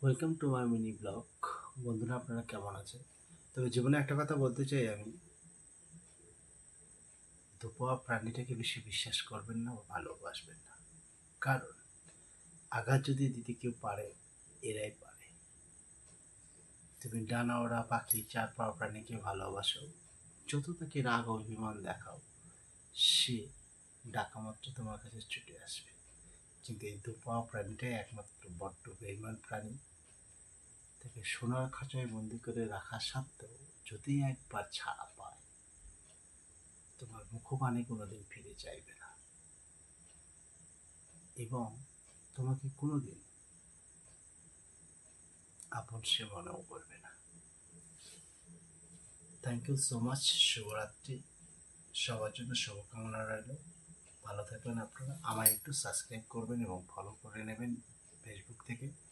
Welcome to my mini blog. বন্ধুরা, আপনারা কেমন আছেন? তবে জীবনে একটা কথা বলতে চাই আমি, ধোপোয়া প্রাণীটাকে বেশি বিশ্বাস করবেন না বা ভালোবাসবেন না। কারণ আঘাত যদি দিতে কেউ পারে, এরাই পারে। তুমি ডানা ওড়া পাখি, চার পাওয়া প্রাণীকে ভালোবাসো, যত তাকে রাগ অভিমান দেখাও, সে ডাকা মাত্র তোমার কাছে ছুটে আসবে। কিন্তু এই ধোপোয়া প্রাণীটাই একমাত্র বড্ড বেইমান প্রাণী। তাকে সোনার খাঁচায় বন্দি করে রাখা সত্ত্বেও যদি একবার ছাড়া পায়, তোমার মুখপানে কোনোদিন ফিরে চাইবে না এবং তোমাকে কোনোদিন আপন সে মনেও করবে না। Thank you so much. শুভরাত্রি। সবার জন্য শুভকামনা রইল। ভালো থাকবেন আপনারা। আমায় একটু সাবস্ক্রাইব করবেন এবং ফলো করে নেবেন ফেসবুক থেকে।